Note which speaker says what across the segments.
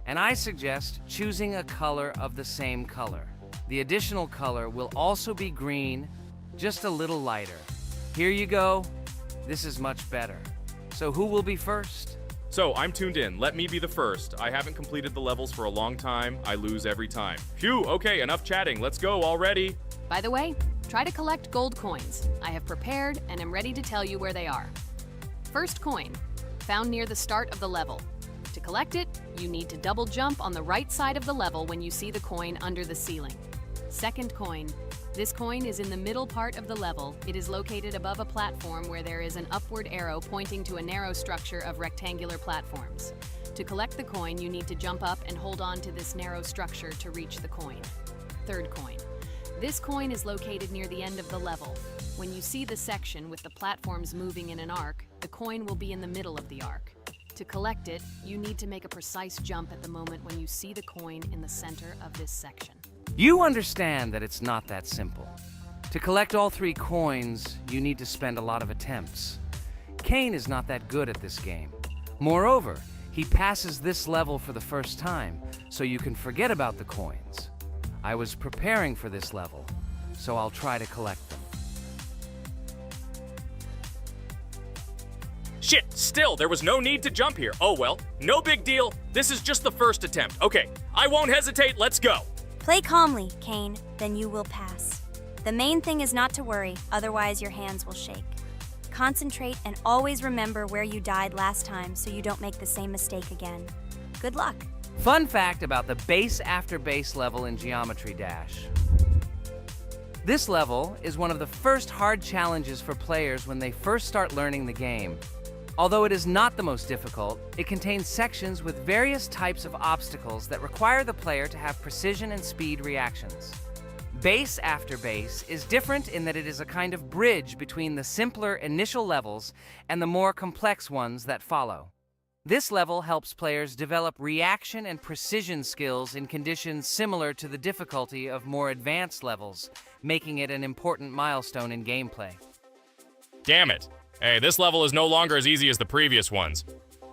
Speaker 1: and I suggest choosing a color of the same color. The additional color will also be green, just a little lighter. Here you go. This is much better. So who will be first?
Speaker 2: So, I'm tuned in. Let me be the first. I haven't completed the levels for a long time. I lose every time. Phew, okay, enough chatting. Let's go already.
Speaker 3: By the way, try to collect gold coins. I have prepared and am ready to tell you where they are. First coin, found near the start of the level. To collect it, you need to double jump on the right side of the level when you see the coin under the ceiling. Second coin. This coin is in the middle part of the level. It is located above a platform where there is an upward arrow pointing to a narrow structure of rectangular platforms. To collect the coin, you need to jump up and hold on to this narrow structure to reach the coin. Third coin. This coin is located near the end of the level. When you see the section with the platforms moving in an arc, the coin will be in the middle of the arc. To collect it, you need to make a precise jump at the moment when you see the coin in the center of this section.
Speaker 1: You understand that it's not that simple. To collect all 3 coins, you need to spend a lot of attempts. Cain is not that good at this game. Moreover, he passes this level for the first time, so you can forget about the coins. I was preparing for this level, so I'll try to collect them.
Speaker 2: Shit, still, there was no need to jump here. Oh well, no big deal. This is just the first attempt. Okay, I won't hesitate, let's go.
Speaker 4: Play calmly, Cain, then you will pass. The main thing is not to worry, otherwise your hands will shake. Concentrate and always remember where you died last time so you don't make the same mistake again. Good luck.
Speaker 1: Fun fact about the base after base level in Geometry Dash. This level is one of the first hard challenges for players when they first start learning the game. Although it is not the most difficult, it contains sections with various types of obstacles that require the player to have precision and speed reactions. Base after base is different in that it is a kind of bridge between the simpler initial levels and the more complex ones that follow. This level helps players develop reaction and precision skills in conditions similar to the difficulty of more advanced levels, making it an important milestone in gameplay.
Speaker 2: Damn it. Hey, this level is no longer as easy as the previous ones.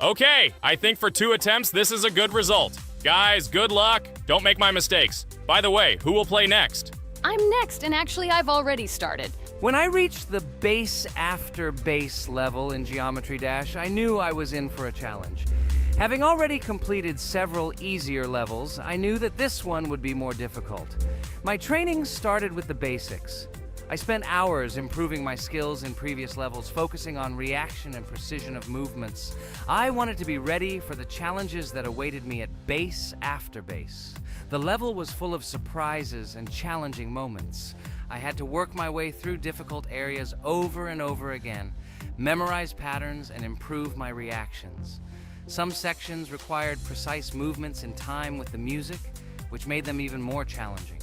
Speaker 2: Okay, I think for 2 attempts, this is a good result. Guys, good luck. Don't make my mistakes. By the way, who will play next?
Speaker 3: I'm next, and actually I've already started.
Speaker 1: When I reached the base after base level in Geometry Dash, I knew I was in for a challenge. Having already completed several easier levels, I knew that this one would be more difficult. My training started with the basics. I spent hours improving my skills in previous levels, focusing on reaction and precision of movements. I wanted to be ready for the challenges that awaited me at base after base. The level was full of surprises and challenging moments. I had to work my way through difficult areas over and over again, memorize patterns, and improve my reactions. Some sections required precise movements in time with the music, which made them even more challenging.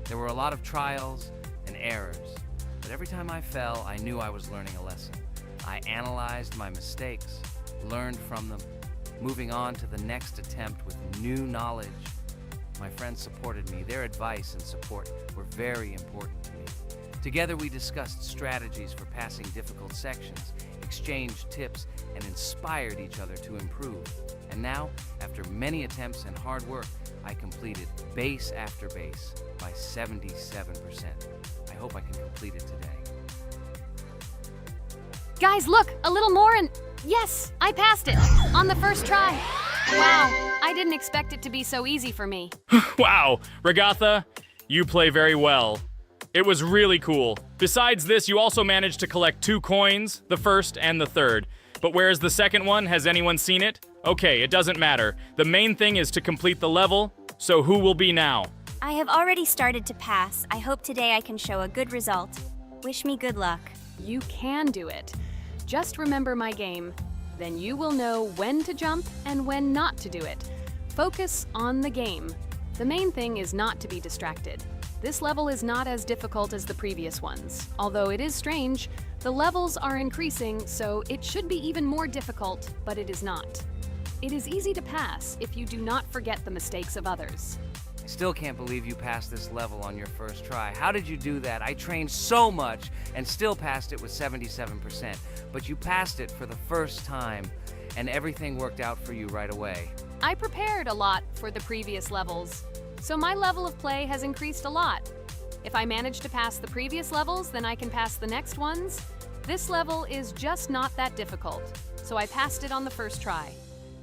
Speaker 1: There were a lot of trials and errors, but every time I fell, I knew I was learning a lesson. I analyzed my mistakes, learned from them, moving on to the next attempt with new knowledge. My friends supported me. Their advice and support were very important to me. Together we discussed strategies for passing difficult sections, exchanged tips, and inspired each other to improve. And now, after many attempts and hard work, I completed base after base by 77%. I hope I can complete it today.
Speaker 3: Guys, look, a little more and yes, I passed it on the first try. Wow, I didn't expect it to be so easy for me.
Speaker 2: Wow, Regatha, you play very well. It was really cool. Besides this, you also managed to collect 2 coins, the first and the third. But where's the second one? Has anyone seen it? Okay, it doesn't matter. The main thing is to complete the level, so who will be now?
Speaker 4: I have already started to pass. I hope today I can show a good result. Wish me good luck.
Speaker 3: You can do it. Just remember my game. Then you will know when to jump and when not to do it. Focus on the game. The main thing is not to be distracted. This level is not as difficult as the previous ones. Although it is strange, the levels are increasing, so it should be even more difficult, but it is not. It is easy to pass if you do not forget the mistakes of others.
Speaker 1: I still can't believe you passed this level on your first try. How did you do that? I trained so much and still passed it with 77%. But you passed it for the first time, and everything worked out for you right away.
Speaker 3: I prepared a lot for the previous levels, so my level of play has increased a lot. If I manage to pass the previous levels, then I can pass the next ones. This level is just not that difficult, so I passed it on the first try.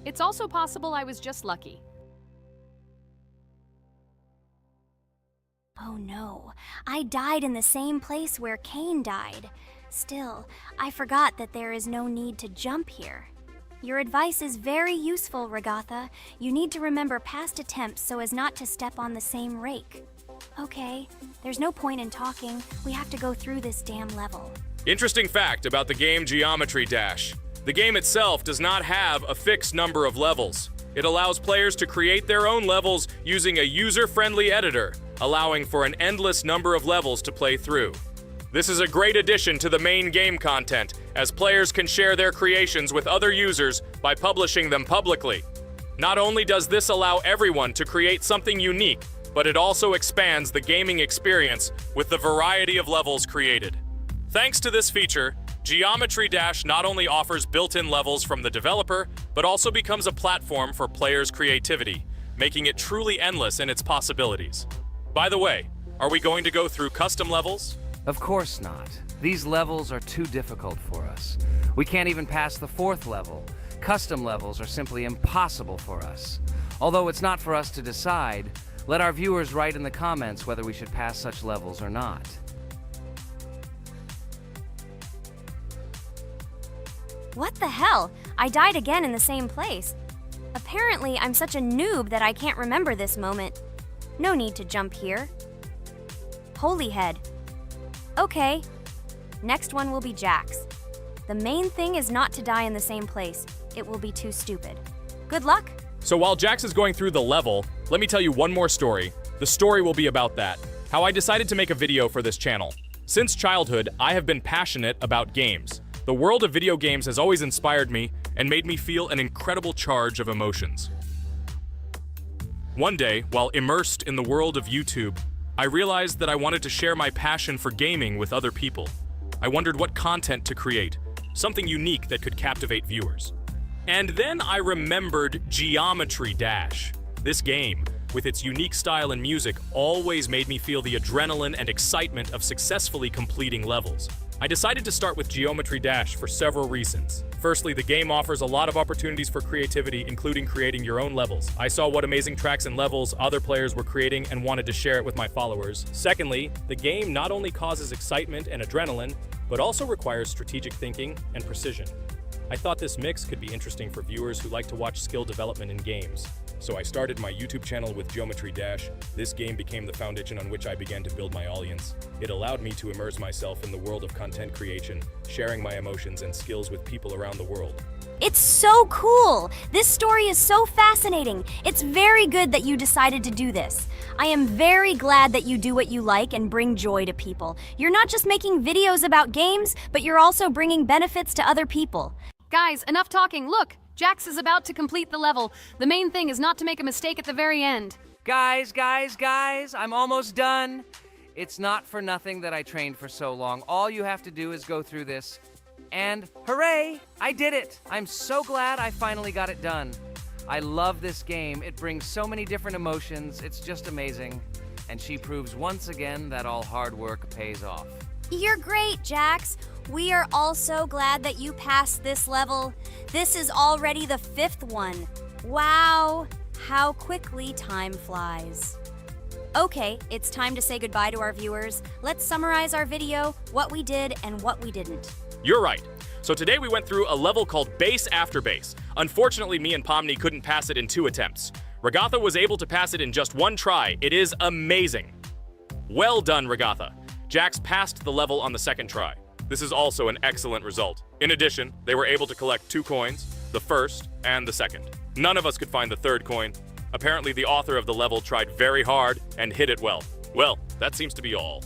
Speaker 3: It's also possible I was just lucky.
Speaker 4: Oh no, I died in the same place where Cain died. Still, I forgot that there is no need to jump here. Your advice is very useful, Regatha. You need to remember past attempts so as not to step on the same rake. Okay, there's no point in talking. We have to go through this damn level.
Speaker 2: Interesting fact about the game Geometry Dash. The game itself does not have a fixed number of levels. It allows players to create their own levels using a user-friendly editor, allowing for an endless number of levels to play through. This is a great addition to the main game content, as players can share their creations with other users by publishing them publicly. Not only does this allow everyone to create something unique, but it also expands the gaming experience with the variety of levels created. Thanks to this feature, Geometry Dash not only offers built-in levels from the developer, but also becomes a platform for players' creativity, making it truly endless in its possibilities. By the way, are we going to go through custom levels?
Speaker 1: Of course not. These levels are too difficult for us. We can't even pass the 4th level. Custom levels are simply impossible for us. Although it's not for us to decide, let our viewers write in the comments whether we should pass such levels or not.
Speaker 4: What the hell? I died again in the same place. Apparently, I'm such a noob that I can't remember this moment. No need to jump here. Holy head. Okay. Next one will be Jax. The main thing is not to die in the same place. It will be too stupid. Good luck.
Speaker 2: So while Jax is going through the level, let me tell you one more story. The story will be about that. How I decided to make a video for this channel. Since childhood, I have been passionate about games. The world of video games has always inspired me and made me feel an incredible charge of emotions. One day, while immersed in the world of YouTube, I realized that I wanted to share my passion for gaming with other people. I wondered what content to create, something unique that could captivate viewers. And then I remembered Geometry Dash. This game, with its unique style and music, always made me feel the adrenaline and excitement of successfully completing levels. I decided to start with Geometry Dash for several reasons. Firstly, the game offers a lot of opportunities for creativity, including creating your own levels. I saw what amazing tracks and levels other players were creating and wanted to share it with my followers. Secondly, the game not only causes excitement and adrenaline, but also requires strategic thinking and precision. I thought this mix could be interesting for viewers who like to watch skill development in games. So I started my YouTube channel with Geometry Dash. This game became the foundation on which I began to build my audience. It allowed me to immerse myself in the world of content creation, sharing my emotions and skills with people around the world.
Speaker 4: It's so cool! This story is so fascinating. It's very good that you decided to do this. I am very glad that you do what you like and bring joy to people. You're not just making videos about games, but you're also bringing benefits to other people.
Speaker 3: Guys, enough talking. Look, Jax is about to complete the level. The main thing is not to make a mistake at the very end.
Speaker 1: Guys, I'm almost done. It's not for nothing that I trained for so long. All you have to do is go through this. And hooray, I did it. I'm so glad I finally got it done. I love this game. It brings so many different emotions. It's just amazing. And she proves once again that all hard work pays off.
Speaker 4: You're great, Jax. We are all so glad that you passed this level. This is already the 5th one. Wow, how quickly time flies. Okay, it's time to say goodbye to our viewers. Let's summarize our video, what we did and what we didn't.
Speaker 2: You're right. So today we went through a level called Base After Base. Unfortunately, me and Pomni couldn't pass it in 2 attempts. Regatha was able to pass it in just 1 try. It is amazing. Well done, Regatha. Jax passed the level on the 2nd try. This is also an excellent result. In addition, they were able to collect 2 coins, the 1st and the 2nd. None of us could find the 3rd coin. Apparently, the author of the level tried very hard and hit it well. Well, that seems to be all.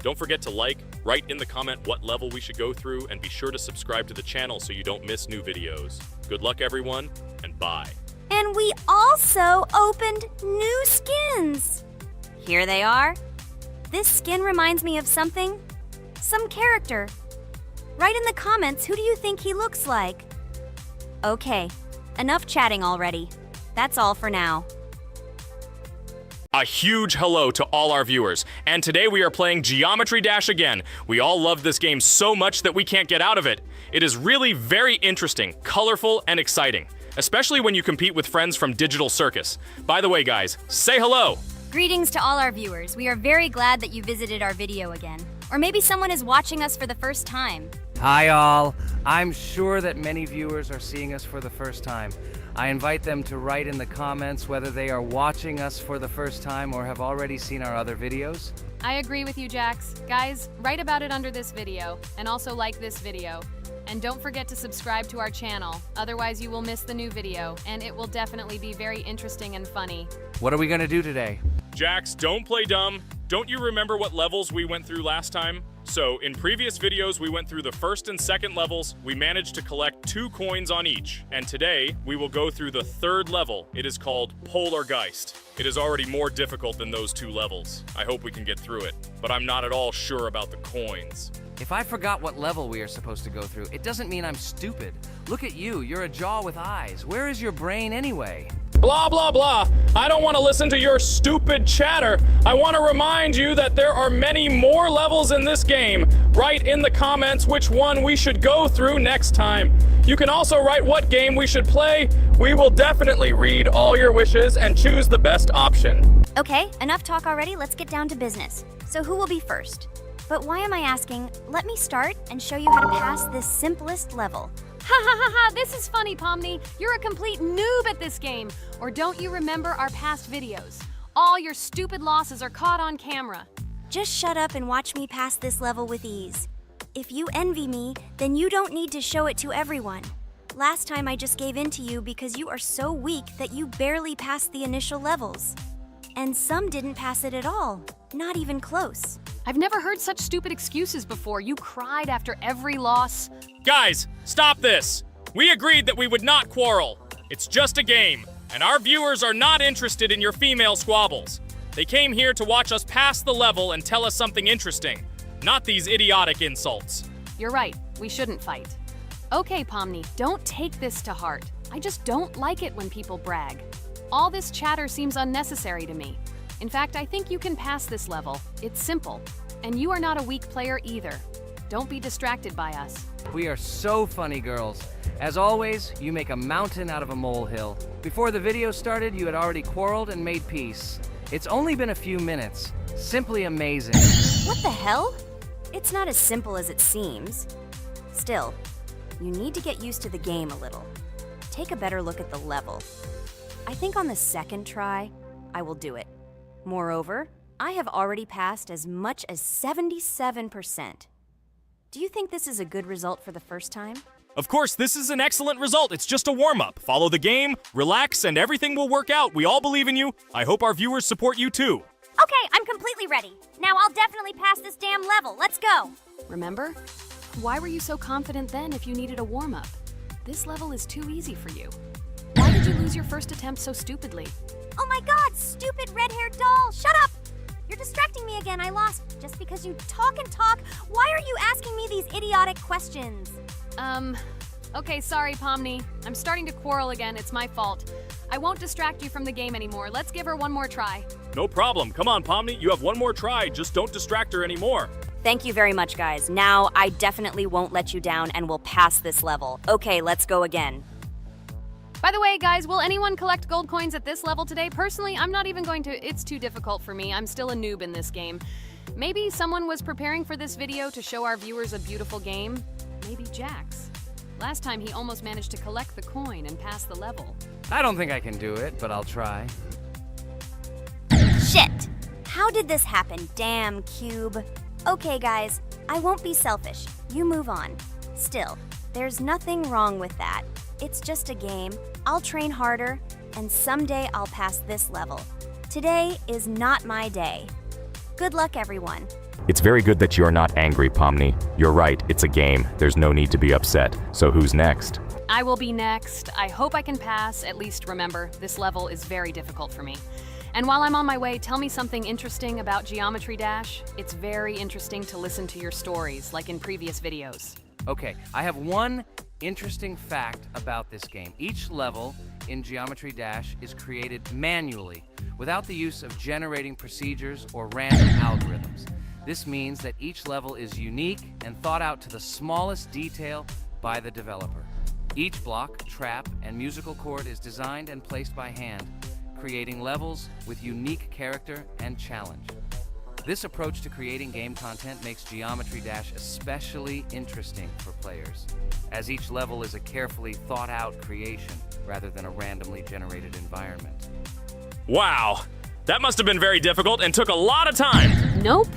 Speaker 2: Don't forget to like, write in the comment what level we should go through, and be sure to subscribe to the channel so you don't miss new videos. Good luck, everyone, and bye.
Speaker 4: And we also opened new skins. Here they are. This skin reminds me of something. Some character. Write in the comments, who do you think he looks like? Okay, enough chatting already. That's all for now.
Speaker 2: A huge hello to all our viewers, and today we are playing Geometry Dash again. We all love this game so much that we can't get out of it. It is really very interesting, colorful, and exciting, especially when you compete with friends from Digital Circus. By the way, guys, say hello!
Speaker 4: Greetings to all our viewers. We are very glad that you visited our video again. Or maybe someone is watching us for the first time.
Speaker 1: Hi all. I'm sure that many viewers are seeing us for the first time. I invite them to write in the comments whether they are watching us for the first time or have already seen our other videos.
Speaker 3: I agree with you, Jax. Guys, write about it under this video, and also like this video. And don't forget to subscribe to our channel, otherwise you will miss the new video, and it will definitely be very interesting and funny.
Speaker 1: What are we gonna do today?
Speaker 2: Jax, don't play dumb. Don't you remember what levels we went through last time? So, in previous videos, we went through the first and second levels. We managed to collect 2 coins on each. And today, we will go through the third level. It is called Polargeist. It is already more difficult than those 2 levels. I hope we can get through it, but I'm not at all sure about the coins.
Speaker 1: If I forgot what level we are supposed to go through, it doesn't mean I'm stupid. Look at you, you're a jaw with eyes. Where is your brain anyway?
Speaker 2: Blah, blah, blah. I don't want to listen to your stupid chatter. I want to remind you that there are many more levels in this game. Write in the comments which one we should go through next time. You can also write what game we should play. We will definitely read all your wishes and choose the best option.
Speaker 4: Okay, enough talk already. Let's get down to business. So who will be first? But why am I asking? Let me start and show you how to pass this simplest level.
Speaker 3: Ha ha ha ha, this is funny, Pomni. You're a complete noob at this game. Or don't you remember our past videos? All your stupid losses are caught on camera.
Speaker 4: Just shut up and watch me pass this level with ease. If you envy me, then you don't need to show it to everyone. Last time I just gave in to you because you are so weak that you barely passed the initial levels. And some didn't pass it at all, not even close.
Speaker 3: I've never heard such stupid excuses before. You cried after every loss.
Speaker 2: Guys, stop this. We agreed that we would not quarrel. It's just a game, and our viewers are not interested in your female squabbles. They came here to watch us pass the level and tell us something interesting, not these idiotic insults.
Speaker 3: You're right, we shouldn't fight. Okay, Pomni, don't take this to heart. I just don't like it when people brag. All this chatter seems unnecessary to me. In fact, I think you can pass this level. It's simple. And you are not a weak player either. Don't be distracted by us.
Speaker 1: We are so funny, girls. As always, you make a mountain out of a molehill. Before the video started, you had already quarreled and made peace. It's only been a few minutes. Simply amazing.
Speaker 4: What the hell? It's not as simple as it seems. Still, you need to get used to the game a little. Take a better look at the level. I think on the second try, I will do it. Moreover, I have already passed as much as 77%. Do you think this is a good result for the first time?
Speaker 2: Of course, this is an excellent result. It's just a warm-up. Follow the game, relax, and everything will work out. We all believe in you. I hope our viewers support you too.
Speaker 4: Okay, I'm completely ready. Now I'll definitely pass this damn level. Let's go.
Speaker 3: Remember? Why were you so confident then if you needed a warm-up? This level is too easy for you. Why did you lose your first attempt so stupidly?
Speaker 4: Oh my god, stupid red-haired doll! Shut up! You're distracting me again. I lost. Just because you talk and talk, why are you asking me these idiotic questions?
Speaker 3: Okay, sorry, Pomni. I'm starting to quarrel again. It's my fault. I won't distract you from the game anymore. Let's give her one more try.
Speaker 2: No problem. Come on, Pomni. You have one more try. Just don't distract her anymore.
Speaker 4: Thank you very much, guys. Now, I definitely won't let you down and will pass this level. Okay, let's go again.
Speaker 3: By the way, guys, will anyone collect gold coins at this level today? Personally, I'm not even going to. It's too difficult for me. I'm still a noob in this game. Maybe someone was preparing for this video to show our viewers a beautiful game. Maybe Jax. Last time he almost managed to collect the coin and pass the level.
Speaker 1: I don't think I can do it, but I'll try.
Speaker 4: Shit! How did this happen? Damn, Cube. Okay, guys, I won't be selfish. You move on. Still, there's nothing wrong with that. It's just a game. I'll train harder, and someday I'll pass this level. Today is not my day. Good luck, everyone.
Speaker 5: It's very good that you're not angry, Pomni. You're right, it's a game. There's no need to be upset. So who's next?
Speaker 3: I will be next. I hope I can pass. At least remember, this level is very difficult for me. And while I'm on my way, tell me something interesting about Geometry Dash. It's very interesting to listen to your stories, like in previous videos.
Speaker 1: Okay, I have one interesting fact about this game. Each level in Geometry Dash is created manually, without the use of generating procedures or random algorithms. This means that each level is unique and thought out to the smallest detail by the developer. Each block, trap, and musical chord is designed and placed by hand, creating levels with unique character and challenge. This approach to creating game content makes Geometry Dash especially interesting for players, as each level is a carefully thought-out creation rather than a randomly generated environment.
Speaker 2: Wow, that must have been very difficult and took a lot of time.
Speaker 3: Nope.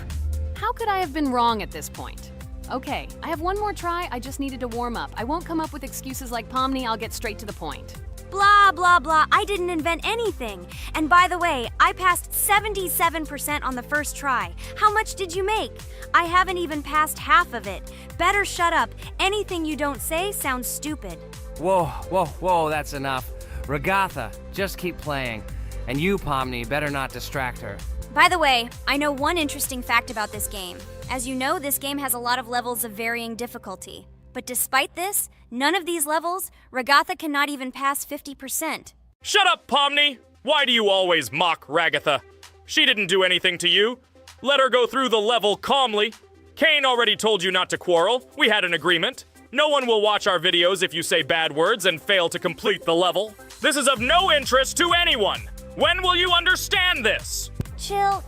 Speaker 3: How could I have been wrong at this point? Okay, I have one more try. I just needed to warm up. I won't come up with excuses like Pomni. I'll get straight to the point.
Speaker 4: Blah, blah, blah. I didn't invent anything. And by the way, I passed 77% on the first try. How much did you make? I haven't even passed half of it. Better shut up. Anything you don't say sounds stupid.
Speaker 1: Whoa, that's enough. Regatha, just keep playing. And you, Pomni, better not distract her.
Speaker 4: By the way, I know one interesting fact about this game. As you know, this game has a lot of levels of varying difficulty. But despite this, none of these levels, Regatha cannot even pass 50%.
Speaker 2: Shut up, Pomni! Why do you always mock Ragatha? She didn't do anything to you. Let her go through the level calmly. Kane already told you not to quarrel. We had an agreement. No one will watch our videos if you say bad words and fail to complete the level. This is of no interest to anyone. When will you understand this?
Speaker 4: Chill.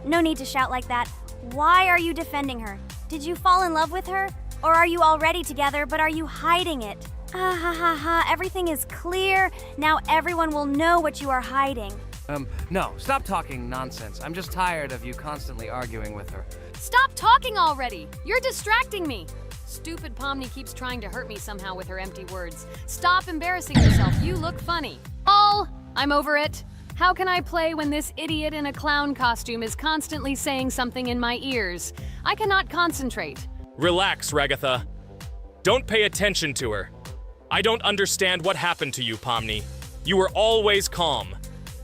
Speaker 4: No need to shout like that. Why are you defending her? Did you fall in love with her? Or are you already together, but are you hiding it? Everything is clear. Now everyone will know what you are hiding.
Speaker 1: No, stop talking nonsense. I'm just tired of you constantly arguing with her.
Speaker 3: Stop talking already! You're distracting me! Stupid Pomni keeps trying to hurt me somehow with her empty words. Stop embarrassing yourself. You look funny. I'm over it. How can I play when this idiot in a clown costume is constantly saying something in my ears? I cannot concentrate.
Speaker 2: Relax, Ragatha. Don't pay attention to her. I don't understand what happened to you, Pomni. You were always calm.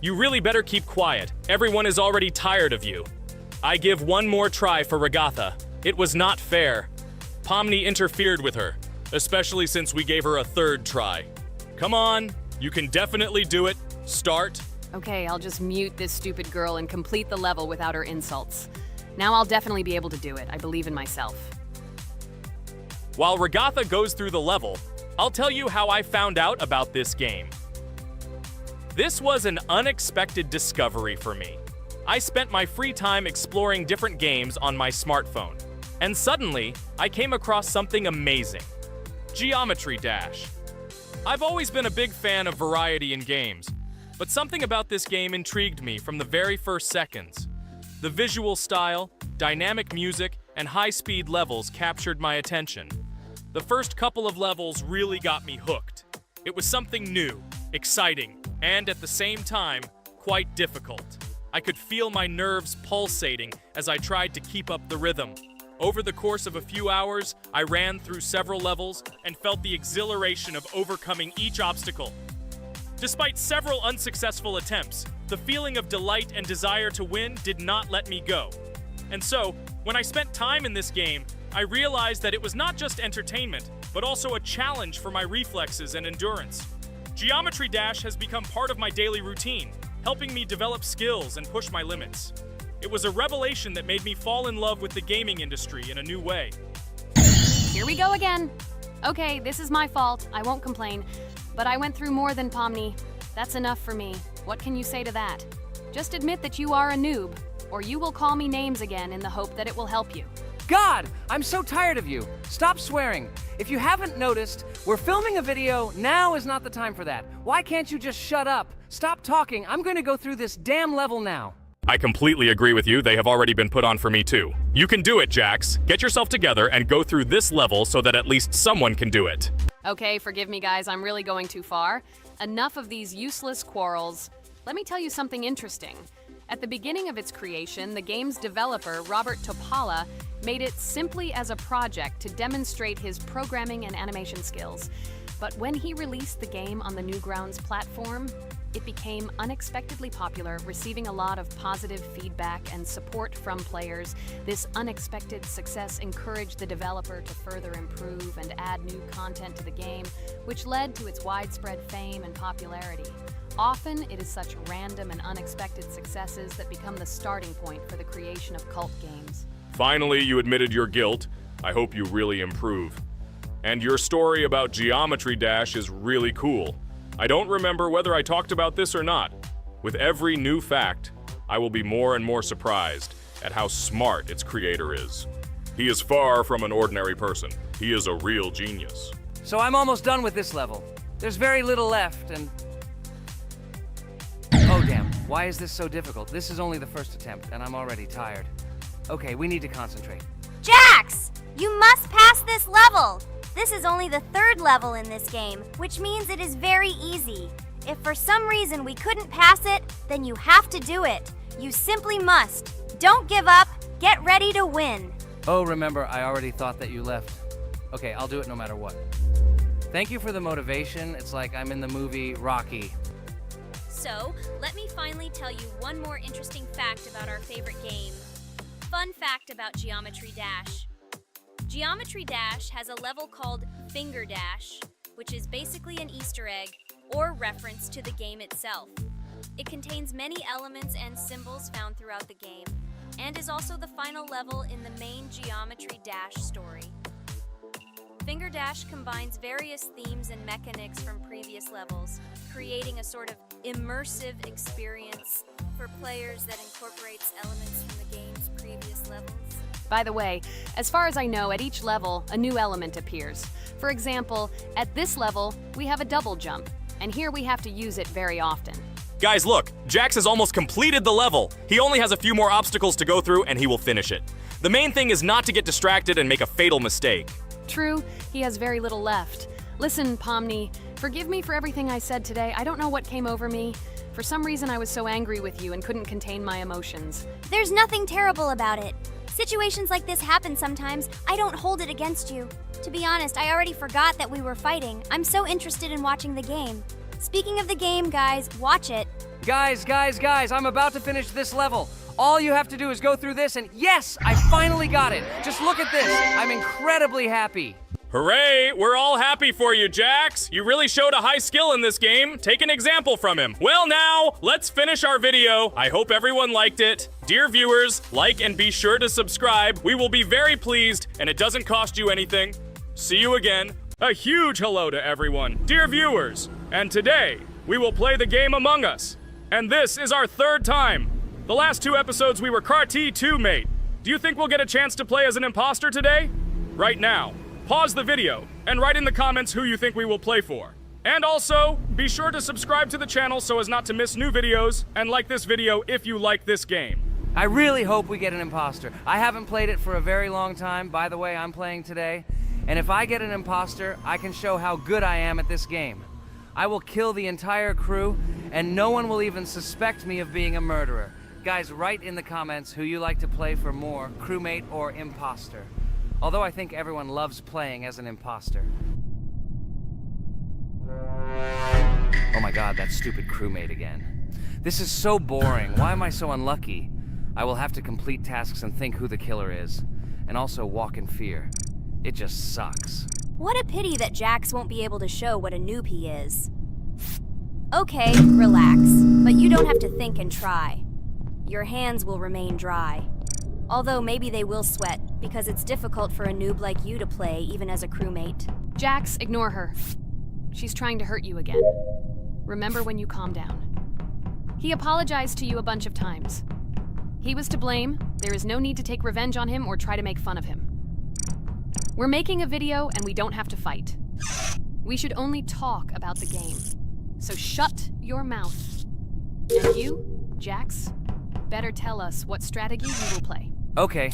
Speaker 2: You really better keep quiet. Everyone is already tired of you. I give one more try for Ragatha. It was not fair. Pomni interfered with her, especially since we gave her a third try. Come on, you can definitely do it. Start.
Speaker 3: Okay, I'll just mute this stupid girl and complete the level without her insults. Now I'll definitely be able to do it. I believe in myself.
Speaker 2: While Ragatha goes through the level, I'll tell you how I found out about this game. This was an unexpected discovery for me. I spent my free time exploring different games on my smartphone, and suddenly, I came across something amazing. Geometry Dash. I've always been a big fan of variety in games, but something about this game intrigued me from the very first seconds. The visual style, dynamic music, and high-speed levels captured my attention. The first couple of levels really got me hooked. It was something new, exciting, and at the same time, quite difficult. I could feel my nerves pulsating as I tried to keep up the rhythm. Over the course of a few hours, I ran through several levels and felt the exhilaration of overcoming each obstacle. Despite several unsuccessful attempts, the feeling of delight and desire to win did not let me go. And so, when I spent time in this game, I realized that it was not just entertainment, but also a challenge for my reflexes and endurance. Geometry Dash has become part of my daily routine, helping me develop skills and push my limits. It was a revelation that made me fall in love with the gaming industry in a new way.
Speaker 3: Here we go again. Okay, this is my fault. I won't complain. But I went through more than Pomni. That's enough for me. What can you say to that? Just admit that you are a noob, or you will call me names again in the hope that it will help you.
Speaker 1: God, I'm so tired of you. Stop swearing. If you haven't noticed, we're filming a video. Now is not the time for that. Why can't you just shut up? Stop talking. I'm going to go through this damn level now.
Speaker 2: I completely agree with you. They have already been put on for me too. You can do it, Jax. Get yourself together and go through this level so that at least someone can do it.
Speaker 3: Okay, forgive me guys, I'm really going too far. Enough of these useless quarrels. Let me tell you something interesting. At the beginning of its creation, the game's developer, Robert Topala, made it simply as a project to demonstrate his programming and animation skills. But when he released the game on the Newgrounds platform, it became unexpectedly popular, receiving a lot of positive feedback and support from players. This unexpected success encouraged the developer to further improve and add new content to the game, which led to its widespread fame and popularity. Often, it is such random and unexpected successes that become the starting point for the creation of cult games.
Speaker 2: Finally, you admitted your guilt. I hope you really improve. And your story about Geometry Dash is really cool. I don't remember whether I talked about this or not. With every new fact, I will be more and more surprised at how smart its creator is. He is far from an ordinary person. He is a real genius.
Speaker 1: So I'm almost done with this level. There's very little left, and... Oh damn, why is this so difficult? This is only the first attempt, and I'm already tired. Okay, we need to concentrate.
Speaker 4: Jax! You must pass this level! This is only the third level in this game, which means it is very easy. If for some reason we couldn't pass it, then you have to do it. You simply must. Don't give up. Get ready to win.
Speaker 1: Oh, remember, I already thought that you left. Okay, I'll do it no matter what. Thank you for the motivation. It's like I'm in the movie Rocky.
Speaker 4: So, let me finally tell you one more interesting fact about our favorite game. Fun fact about Geometry Dash. Geometry Dash has a level called Finger Dash, which is basically an Easter egg or reference to the game itself. It contains many elements and symbols found throughout the game, and is also the final level in the main Geometry Dash story. Finger Dash combines various themes and mechanics from previous levels, creating a sort of immersive experience for players that incorporates elements from the game's previous levels.
Speaker 3: By the way, as far as I know, at each level, a new element appears. For example, at this level, we have a double jump, and here we have to use it very often.
Speaker 2: Guys, look, Jax has almost completed the level. He only has a few more obstacles to go through, and he will finish it. The main thing is not to get distracted and make a fatal mistake.
Speaker 3: True, he has very little left. Listen, Pomni, forgive me for everything I said today. I don't know what came over me. For some reason, I was so angry with you and couldn't contain my emotions.
Speaker 4: There's nothing terrible about it. Situations like this happen sometimes. I don't hold it against you. To be honest, I already forgot that we were fighting. I'm so interested in watching the game. Speaking of the game, guys, watch it.
Speaker 1: Guys, I'm about to finish this level. All you have to do is go through this, and yes, I finally got it. Just look at this. I'm incredibly happy.
Speaker 2: Hooray! We're all happy for you, Jax! You really showed a high skill in this game. Take an example from him. Well now, let's finish our video. I hope everyone liked it. Dear viewers, like and be sure to subscribe. We will be very pleased, and it doesn't cost you anything. See you again. A huge hello to everyone, dear viewers. And today, we will play the game Among Us. And this is our third time. The last 2 episodes we were CAR-T 2, mate. Do you think we'll get a chance to play as an imposter today? Right now, pause the video and write in the comments who you think we will play for. And also, be sure to subscribe to the channel so as not to miss new videos, and like this video if you like this game.
Speaker 1: I really hope we get an imposter. I haven't played it for a very long time. By the way, I'm playing today. And if I get an imposter, I can show how good I am at this game. I will kill the entire crew, and no one will even suspect me of being a murderer. Guys, write in the comments who you like to play for more, crewmate or imposter. Although I think everyone loves playing as an imposter. Oh my god, that stupid crewmate again. This is so boring. Why am I so unlucky? I will have to complete tasks and think who the killer is. And also walk in fear. It just sucks.
Speaker 4: What a pity that Jax won't be able to show what a noob he is. Okay, relax. But you don't have to think and try. Your hands will remain dry. Although maybe they will sweat, because it's difficult for a noob like you to play, even as a crewmate.
Speaker 3: Jax, ignore her. She's trying to hurt you again. Remember when you calm down. He apologized to you a bunch of times. He was to blame. There is no need to take revenge on him or try to make fun of him. We're making a video and we don't have to fight. We should only talk about the game. So shut your mouth. And you, Jax, better tell us what strategy you will play.
Speaker 1: Okay,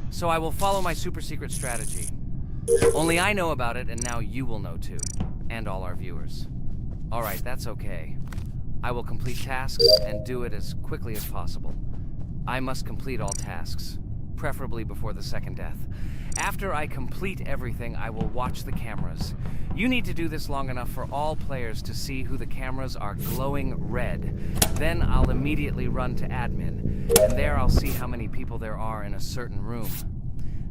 Speaker 1: so I will follow my super secret strategy. Only I know about it, and now you will know too. And all our viewers. Alright, that's okay. I will complete tasks and do it as quickly as possible. I must complete all tasks, preferably before the second death. After I complete everything, I will watch the cameras. You need to do this long enough for all players to see who the cameras are glowing red. Then I'll immediately run to admin, and there I'll see how many people there are in a certain room.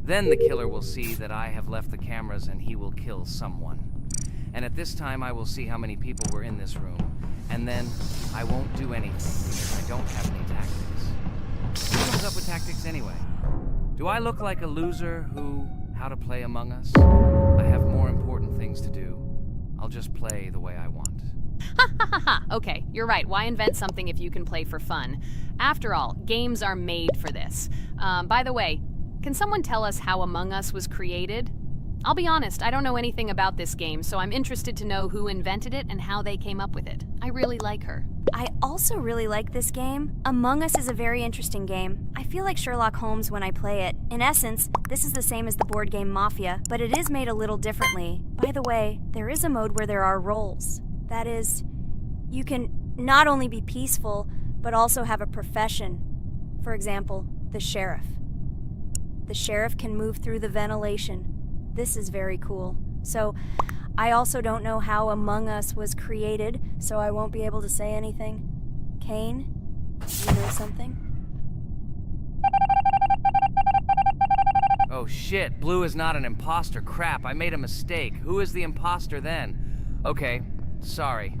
Speaker 1: Then the killer will see that I have left the cameras and he will kill someone. And at this time I will see how many people were in this room, and then I won't do anything because I don't have any tactics. Who comes up with tactics anyway? Do I look like a loser who, how to play Among Us? I have more important things to do. I'll just play the way I want.
Speaker 3: Ha ha ha ha! Okay, you're right. Why invent something if you can play for fun? After all, games are made for this. By the way, can someone tell us how Among Us was created? I'll be honest, I don't know anything about this game, so I'm interested to know who invented it and how they came up with it. I really like her.
Speaker 4: I also really like this game. Among Us is a very interesting game. I feel like Sherlock Holmes when I play it. In essence, this is the same as the board game Mafia, but it is made a little differently. By the way, there is a mode where there are roles. That is, you can not only be peaceful, but also have a profession. For example, the sheriff. The sheriff can move through the ventilation. This is very cool. So, I also don't know how Among Us was created, so I won't be able to say anything. Kane, you know something?
Speaker 1: Oh shit, Blue is not an imposter. Crap, I made a mistake. Who is the imposter then? Okay, sorry.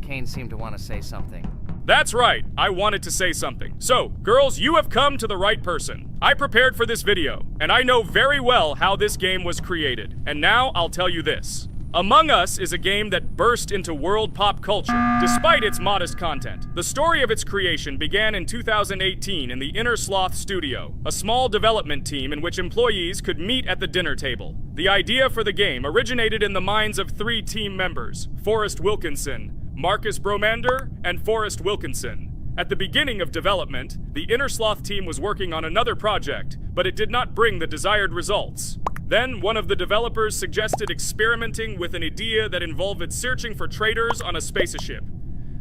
Speaker 1: Kane seemed to want to say something.
Speaker 2: That's right, I wanted to say something. So, girls, you have come to the right person. I prepared for this video, and I know very well how this game was created. And now I'll tell you this. Among Us is a game that burst into world pop culture, despite its modest content. The story of its creation began in 2018 in the Inner Sloth Studio, a small development team in which employees could meet at the dinner table. The idea for the game originated in the minds of 3 team members, Forrest Wilkinson, Marcus Bromander, and Forrest Wilkinson. At the beginning of development, the Inner Sloth team was working on another project, but it did not bring the desired results. Then, one of the developers suggested experimenting with an idea that involved searching for traitors on a spaceship.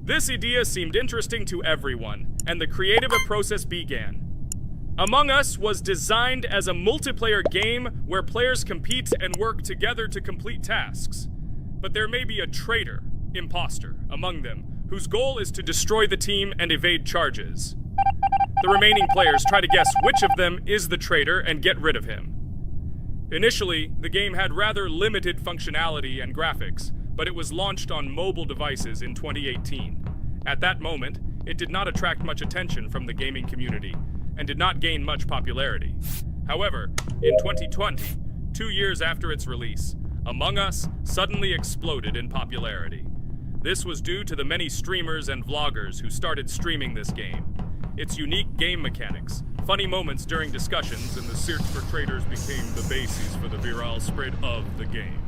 Speaker 2: This idea seemed interesting to everyone, and the creative process began. Among Us was designed as a multiplayer game where players compete and work together to complete tasks. But there may be a traitor, imposter, among them, whose goal is to destroy the team and evade charges. The remaining players try to guess which of them is the traitor and get rid of him. Initially, the game had rather limited functionality and graphics, but it was launched on mobile devices in 2018. At that moment, it did not attract much attention from the gaming community, and did not gain much popularity. However, in 2020, 2 years after its release, Among Us suddenly exploded in popularity. This was due to the many streamers and vloggers who started streaming this game. Its unique game mechanics, funny moments during discussions, and the search for traitors became the basis for the viral spread of the game.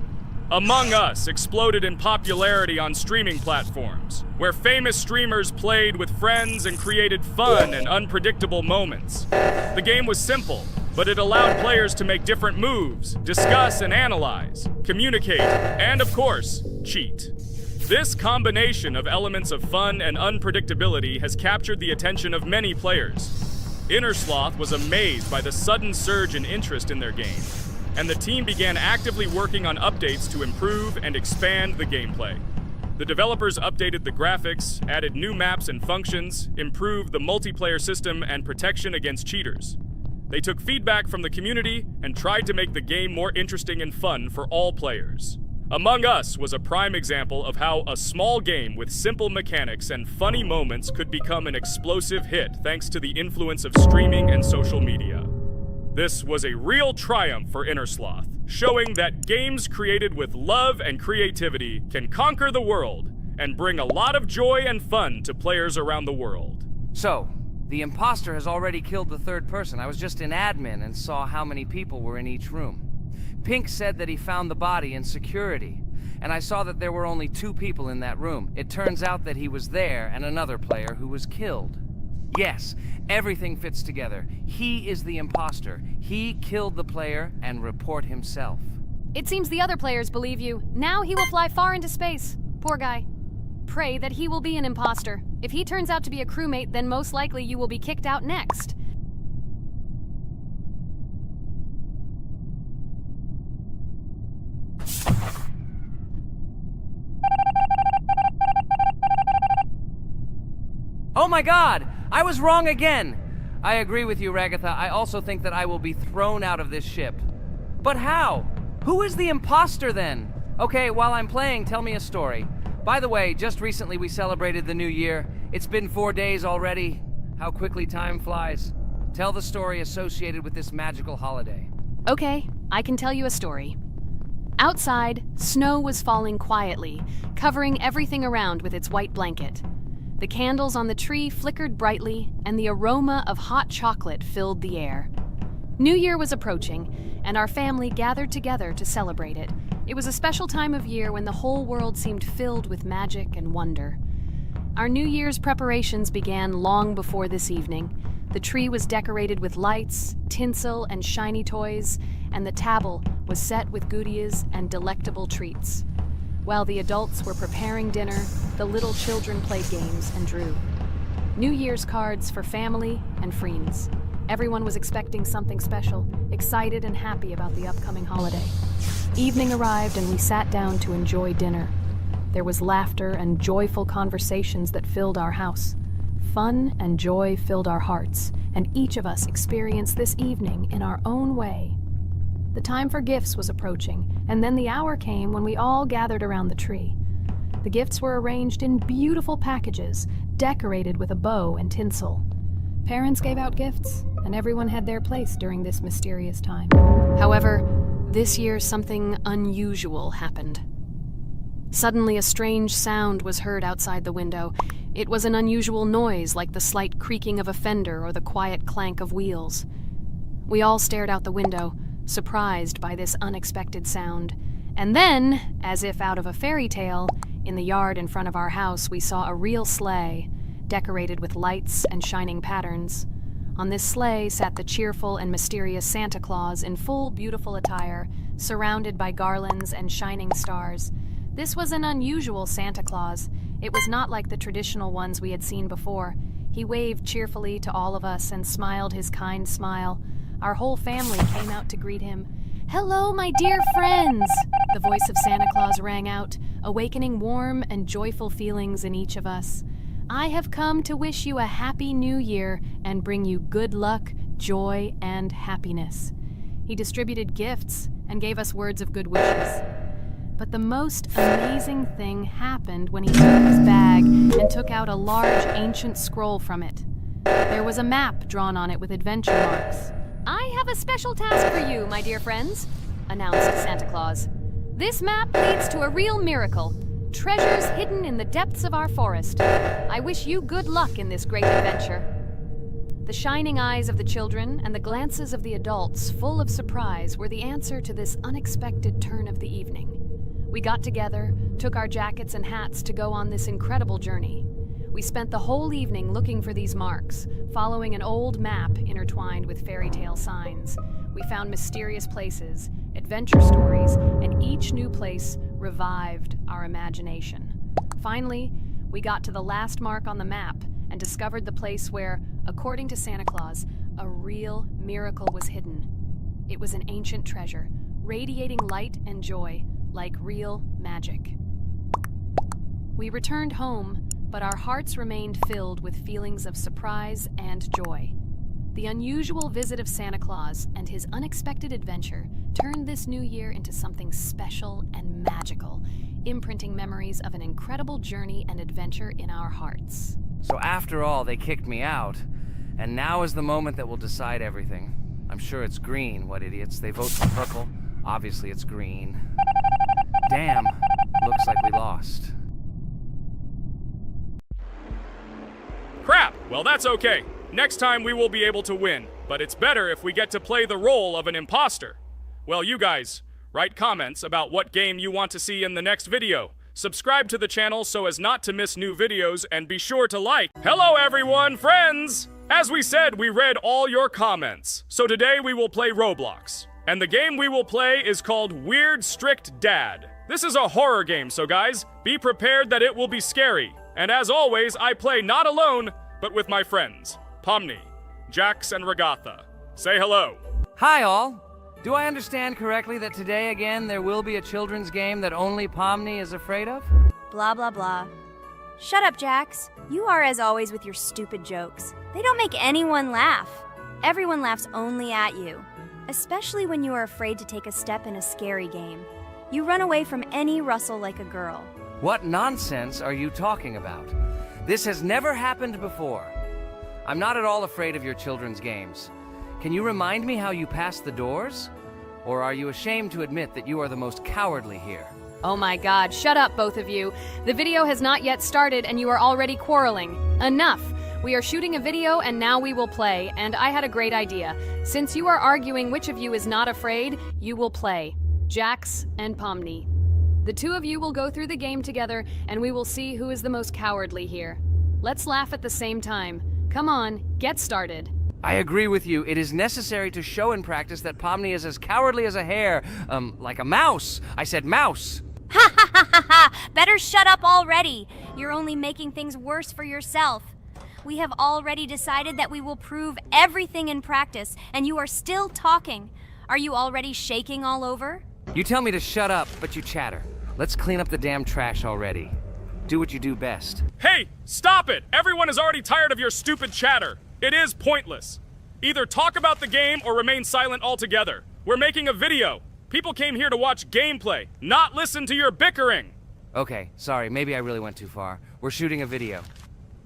Speaker 2: Among Us exploded in popularity on streaming platforms, where famous streamers played with friends and created fun and unpredictable moments. The game was simple, but it allowed players to make different moves, discuss and analyze, communicate, and of course, cheat. This combination of elements of fun and unpredictability has captured the attention of many players. Inner Sloth was amazed by the sudden surge in interest in their game, and the team began actively working on updates to improve and expand the gameplay. The developers updated the graphics, added new maps and functions, improved the multiplayer system and protection against cheaters. They took feedback from the community and tried to make the game more interesting and fun for all players. Among Us was a prime example of how a small game with simple mechanics and funny moments could become an explosive hit thanks to the influence of streaming and social media. This was a real triumph for Inner Sloth, showing that games created with love and creativity can conquer the world and bring a lot of joy and fun to players around the world.
Speaker 1: So, the imposter has already killed the third person. I was just in admin and saw how many people were in each room. Pink said that he found the body in security, and I saw that there were only 2 people in that room. It turns out that he was there and another player who was killed. Yes, everything fits together. He is the imposter. He killed the player and report himself.
Speaker 3: It seems the other players believe you. Now he will fly far into space. Poor guy. Pray that he will be an imposter. If he turns out to be a crewmate, then most likely you will be kicked out next.
Speaker 1: my god! I was wrong again! I agree with you, Ragatha. I also think that I will be thrown out of this ship. But how? Who is the imposter then? Okay, while I'm playing, tell me a story. By the way, just recently we celebrated the new year. It's been 4 days already. How quickly time flies. Tell the story associated with this magical holiday.
Speaker 3: Okay, I can tell you a story. Outside, snow was falling quietly, covering everything around with its white blanket. The candles on the tree flickered brightly, and the aroma of hot chocolate filled the air. New Year was approaching, and our family gathered together to celebrate it. It was a special time of year when the whole world seemed filled with magic and wonder. Our New Year's preparations began long before this evening. The tree was decorated with lights, tinsel, and shiny toys, and the table was set with goodies and delectable treats. While the adults were preparing dinner, the little children played games and drew. New Year's cards for family and friends. Everyone was expecting something special, excited and happy about the upcoming holiday. Evening arrived and we sat down to enjoy dinner. There was laughter and joyful conversations that filled our house. Fun and joy filled our hearts, and each of us experienced this evening in our own way. The time for gifts was approaching, and then the hour came when we all gathered around the tree. The gifts were arranged in beautiful packages, decorated with a bow and tinsel. Parents gave out gifts, and everyone had their place during this mysterious time. However, this year something unusual happened. Suddenly, a strange sound was heard outside the window. It was an unusual noise, like the slight creaking of a fender or the quiet clank of wheels. We all stared out the window, surprised by this unexpected sound. And then, as if out of a fairy tale, in the yard in front of our house, we saw a real sleigh, decorated with lights and shining patterns. On this sleigh sat the cheerful and mysterious Santa Claus in full beautiful attire, surrounded by garlands and shining stars. This was an unusual Santa Claus. It was not like the traditional ones we had seen before. He waved cheerfully to all of us and smiled his kind smile. Our whole family came out to greet him. "Hello, my dear friends!" The voice of Santa Claus rang out, awakening warm and joyful feelings in each of us. "I have come to wish you a happy new year and bring you good luck, joy, and happiness." He distributed gifts and gave us words of good wishes. But the most amazing thing happened when he took his bag and took out a large ancient scroll from it. There was a map drawn on it with adventure marks. "I have a special task for you, my dear friends," announced Santa Claus. "This map leads to a real miracle. Treasures hidden in the depths of our forest. I wish you good luck in this great adventure." The shining eyes of the children and the glances of the adults, full of surprise, were the answer to this unexpected turn of the evening. We got together, took our jackets and hats to go on this incredible journey. We spent the whole evening looking for these marks, following an old map intertwined with fairy tale signs. We found mysterious places, adventure stories, and each new place revived our imagination. Finally, we got to the last mark on the map and discovered the place where, according to Santa Claus, a real miracle was hidden. It was an ancient treasure, radiating light and joy, like real magic. We returned home, but our hearts remained filled with feelings of surprise and joy. The unusual visit of Santa Claus and his unexpected adventure turned this new year into something special and magical, imprinting memories of an incredible journey and adventure in our hearts.
Speaker 1: So after all, they kicked me out, and now is the moment that will decide everything. I'm sure it's green, what idiots. They vote for purple. Obviously it's green. Damn, looks like we lost.
Speaker 2: Crap! Well, that's okay. Next time we will be able to win, but it's better if we get to play the role of an imposter. Well, you guys, write comments about what game you want to see in the next video. Subscribe to the channel so as not to miss new videos, and be sure to like. Hello everyone, friends! As we said, we read all your comments. So today we will play Roblox. And the game we will play is called Weird Strict Dad. This is a horror game, so guys, be prepared that it will be scary. And as always, I play not alone, but with my friends, Pomni, Jax, and Ragatha. Say hello.
Speaker 1: Hi all! Do I understand correctly that today again there will be a children's game that only Pomni is afraid of?
Speaker 4: Blah, blah, blah. Shut up, Jax. You are as always with your stupid jokes. They don't make anyone laugh. Everyone laughs only at you, especially when you are afraid to take a step in a scary game. You run away from any rustle like a girl.
Speaker 1: What nonsense are you talking about? This has never happened before. I'm not at all afraid of your children's games. Can you remind me how you passed the doors? Or are you ashamed to admit that you are the most cowardly here?
Speaker 3: Oh my god, shut up, both of you. The video has not yet started and you are already quarreling. Enough! We are shooting a video and now we will play, and I had a great idea. Since you are arguing which of you is not afraid, you will play. Jax and Pomni. The two of you will go through the game together and we will see who is the most cowardly here. Let's laugh at the same time. Come on, get started.
Speaker 1: I agree with you. It is necessary to show in practice that Pomni is as cowardly as a hare. Like a mouse. I said mouse.
Speaker 4: Ha ha ha ha ha! Better shut up already. You're only making things worse for yourself. We have already decided that we will prove everything in practice, and you are still talking. Are you already shaking all over?
Speaker 1: You tell me to shut up, but you chatter. Let's clean up the damn trash already. Do what you do best.
Speaker 2: Hey, stop it! Everyone is already tired of your stupid chatter. It is pointless. Either talk about the game or remain silent altogether. We're making a video. People came here to watch gameplay, not listen to your bickering.
Speaker 1: Okay, sorry, maybe I really went too far. We're shooting a video.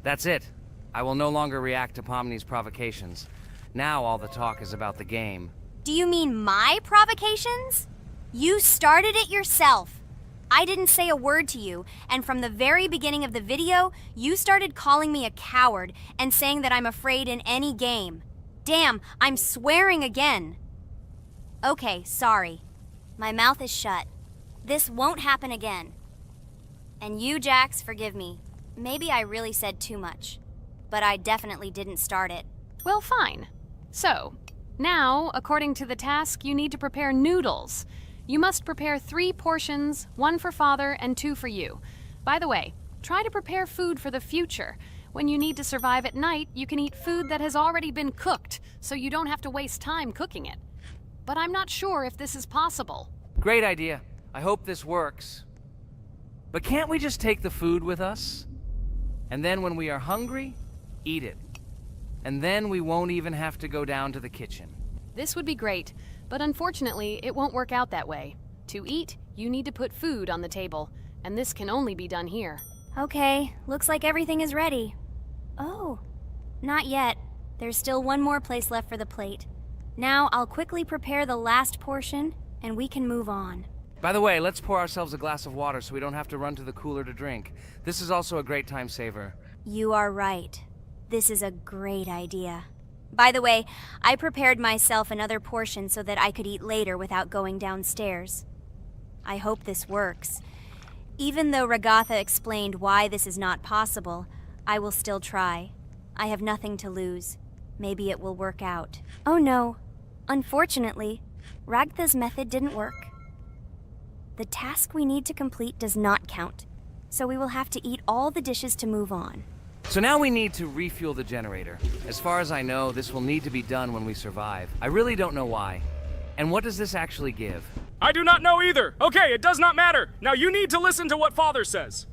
Speaker 1: That's it. I will no longer react to Pomni's provocations. Now all the talk is about the game.
Speaker 4: Do you mean my provocations? You started it yourself. I didn't say a word to you, and from the very beginning of the video, you started calling me a coward and saying that I'm afraid in any game. Damn, I'm swearing again. Okay, sorry. My mouth is shut. This won't happen again. And you, Jax, forgive me. Maybe I really said too much, but I definitely didn't start it.
Speaker 3: Well, fine. So, now, according to the task, you need to prepare noodles. You must prepare 3 portions, 1 for Father and 2 for you. By the way, try to prepare food for the future. When you need to survive at night, you can eat food that has already been cooked, so you don't have to waste time cooking it. But I'm not sure if this is possible.
Speaker 1: Great idea. I hope this works. But can't we just take the food with us? And then when we are hungry, eat it. And then we won't even have to go down to the kitchen.
Speaker 3: This would be great, but unfortunately, it won't work out that way. To eat, you need to put food on the table, and this can only be done here.
Speaker 4: Okay, looks like everything is ready. Oh, not yet. There's still one more place left for the plate. Now I'll quickly prepare the last portion, and we can move on.
Speaker 1: By the way, let's pour ourselves a glass of water so we don't have to run to the cooler to drink. This is also a great time saver.
Speaker 4: You are right. This is a great idea. By the way, I prepared myself another portion so that I could eat later without going downstairs. I hope this works. Even though Ragatha explained why this is not possible, I will still try. I have nothing to lose. Maybe it will work out. Oh no. Unfortunately, Ragatha's method didn't work. The task we need to complete does not count, so we will have to eat all the dishes to move on.
Speaker 1: So now we need to refuel the generator. As far as I know, this will need to be done when we survive. I really don't know why. And what does this actually give?
Speaker 2: I do not know either. Okay, it does not matter. Now you need to listen to what Father says.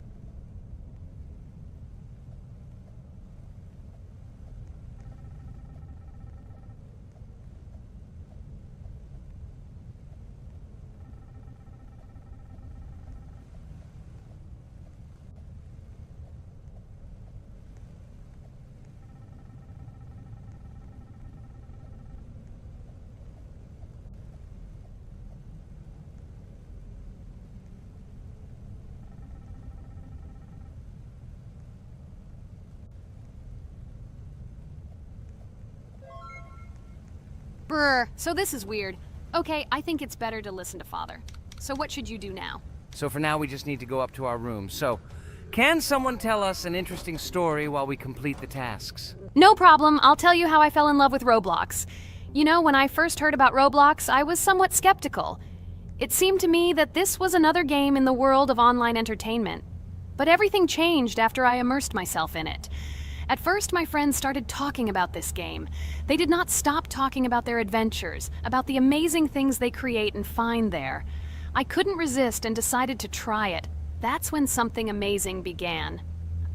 Speaker 3: Brr, so this is weird. Okay, I think it's better to listen to Father. So what should you do now?
Speaker 1: So for now, we just need to go up to our room. So, can someone tell us an interesting story while we complete the tasks?
Speaker 3: No problem, I'll tell you how I fell in love with Roblox. You know, when I first heard about Roblox, I was somewhat skeptical. It seemed to me that this was another game in the world of online entertainment. But everything changed after I immersed myself in it. At first, my friends started talking about this game. They did not stop talking about their adventures, about the amazing things they create and find there. I couldn't resist and decided to try it. That's when something amazing began.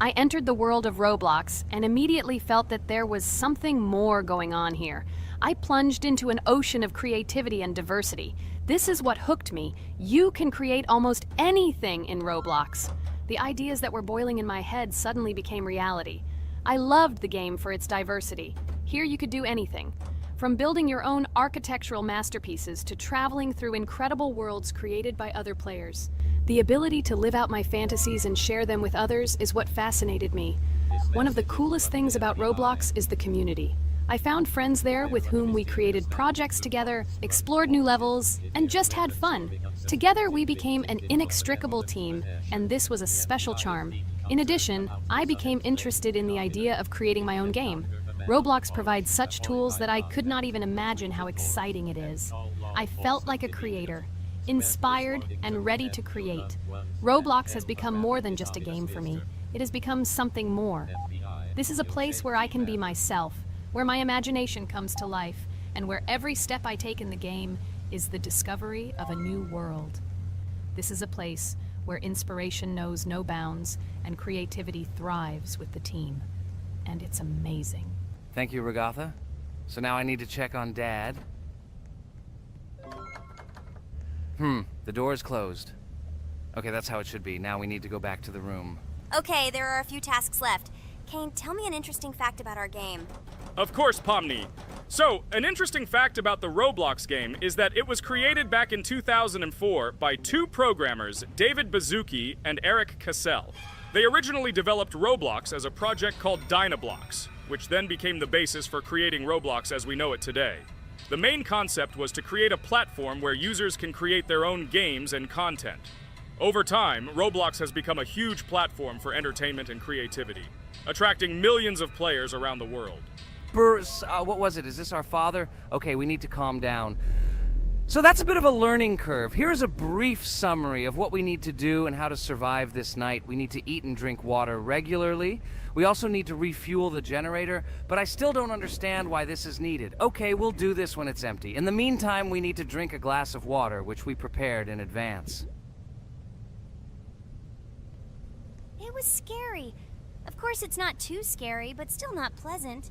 Speaker 3: I entered the world of Roblox and immediately felt that there was something more going on here. I plunged into an ocean of creativity and diversity. This is what hooked me. You can create almost anything in Roblox. The ideas that were boiling in my head suddenly became reality. I loved the game for its diversity. Here you could do anything. From building your own architectural masterpieces to traveling through incredible worlds created by other players. The ability to live out my fantasies and share them with others is what fascinated me. One of the coolest things about Roblox is the community. I found friends there with whom we created projects together, explored new levels, and just had fun. Together we became an inextricable team, and this was a special charm. In addition, I became interested in the idea of creating my own game. Roblox provides such tools that I could not even imagine how exciting it is. I felt like a creator, inspired and ready to create. Roblox has become more than just a game for me. It has become something more. This is a place where I can be myself, where my imagination comes to life, and where every step I take in the game is the discovery of a new world. This is a place where inspiration knows no bounds and creativity thrives with the team. And it's amazing.
Speaker 1: Thank you, Regatha. So now I need to check on Dad. The door is closed. Okay, that's how it should be. Now we need to go back to the room.
Speaker 4: Okay, there are a few tasks left. Kane, tell me an interesting fact about our game.
Speaker 2: Of course, Pomni. So, an interesting fact about the Roblox game is that it was created back in 2004 by two programmers, David Baszucki and Eric Cassell. They originally developed Roblox as a project called Dynablocks, which then became the basis for creating Roblox as we know it today. The main concept was to create a platform where users can create their own games and content. Over time, Roblox has become a huge platform for entertainment and creativity, attracting millions of players around the world.
Speaker 1: What was it? Is this our father? Okay, we need to calm down. So that's a bit of a learning curve. Here's a brief summary of what we need to do and how to survive this night. We need to eat and drink water regularly. We also need to refuel the generator, but I still don't understand why this is needed. Okay, we'll do this when it's empty. In the meantime, we need to drink a glass of water, which we prepared in advance.
Speaker 4: It was scary. Of course, it's not too scary, but still not pleasant.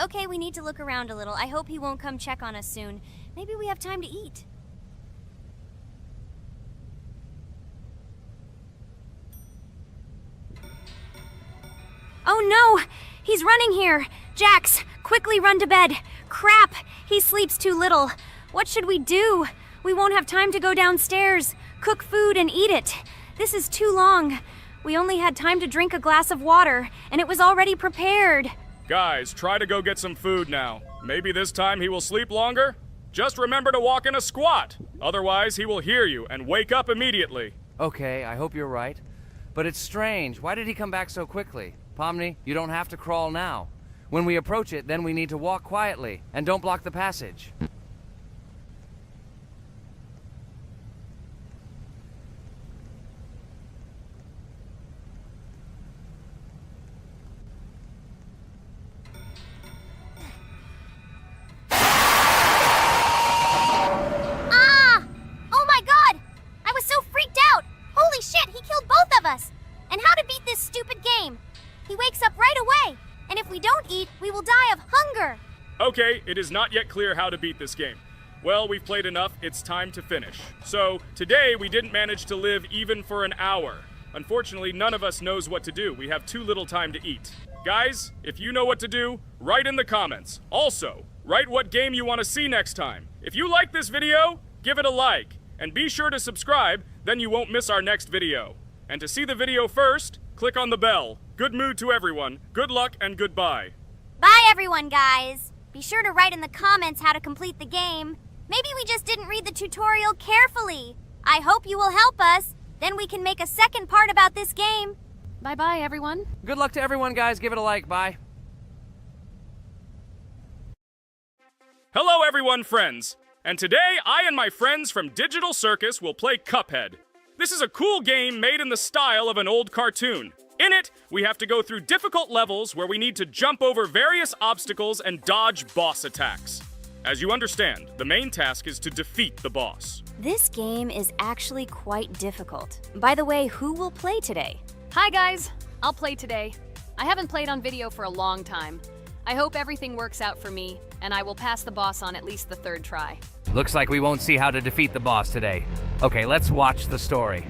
Speaker 4: Okay, we need to look around a little. I hope he won't come check on us soon. Maybe we have time to eat. Oh no! He's running here! Jax, quickly run to bed! Crap! He sleeps too little. What should we do? We won't have time to go downstairs, cook food and eat it. This is too long. We only had time to drink a glass of water, and it was already prepared.
Speaker 2: Guys, try to go get some food now. Maybe this time he will sleep longer? Just remember to walk in a squat. Otherwise, he will hear you and wake up immediately.
Speaker 1: Okay, I hope you're right. But it's strange. Why did he come back so quickly? Pomni, you don't have to crawl now. When we approach it, then we need to walk quietly, and don't block the passage.
Speaker 4: Us. And how to beat this stupid game. He wakes up right away, and if we don't eat, we will die of hunger.
Speaker 2: Okay, it is not yet clear how to beat this game. Well, we've played enough, it's time to finish. So, today we didn't manage to live even for an hour. Unfortunately, none of us knows what to do. We have too little time to eat. Guys, if you know what to do, write in the comments. Also, write what game you want to see next time. If you like this video, give it a like. And be sure to subscribe, then you won't miss our next video. And to see the video first, click on the bell. Good mood to everyone. Good luck and goodbye.
Speaker 4: Bye everyone, guys. Be sure to write in the comments how to complete the game. Maybe we just didn't read the tutorial carefully. I hope you will help us. Then we can make a second part about this game.
Speaker 3: Bye-bye, everyone.
Speaker 1: Good luck to everyone, guys. Give it a like. Bye.
Speaker 2: Hello everyone, friends. And today, I and my friends from Digital Circus will play Cuphead. This is a cool game made in the style of an old cartoon. In it, we have to go through difficult levels where we need to jump over various obstacles and dodge boss attacks. As you understand, the main task is to defeat the boss.
Speaker 4: This game is actually quite difficult. By the way, who will play today?
Speaker 3: Hi, guys. I'll play today. I haven't played on video for a long time. I hope everything works out for me, and I will pass the boss on at least the 3rd try.
Speaker 1: Looks like we won't see how to defeat the boss today. Okay, let's watch the story.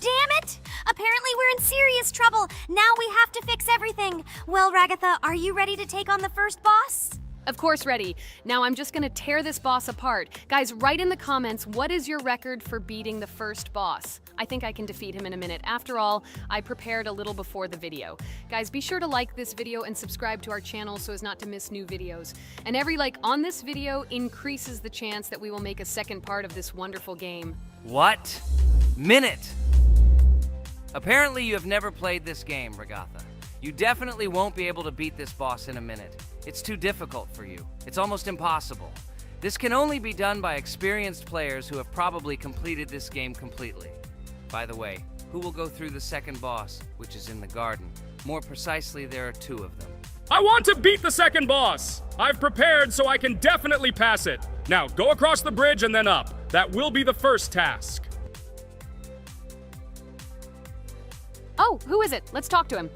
Speaker 4: Damn it! Apparently we're in serious trouble. Now we have to fix everything. Well, Ragatha, are you ready to take on the first boss?
Speaker 3: Of course, ready. Now I'm just gonna tear this boss apart. Guys, write in the comments, what is your record for beating the first boss? I think I can defeat him in a minute. After all, I prepared a little before the video. Guys, be sure to like this video and subscribe to our channel so as not to miss new videos. And every like on this video increases the chance that we will make a second part of this wonderful game.
Speaker 1: What? Minute! Apparently you have never played this game, Ragatha. You definitely won't be able to beat this boss in a minute. It's too difficult for you. It's almost impossible. This can only be done by experienced players who have probably completed this game completely. By the way, who will go through the second boss, which is in the garden? More precisely, there are 2 of them.
Speaker 2: I want to beat the second boss! I've prepared so I can definitely pass it. Now, go across the bridge and then up. That will be the first task.
Speaker 3: Oh, who is it? Let's talk to him.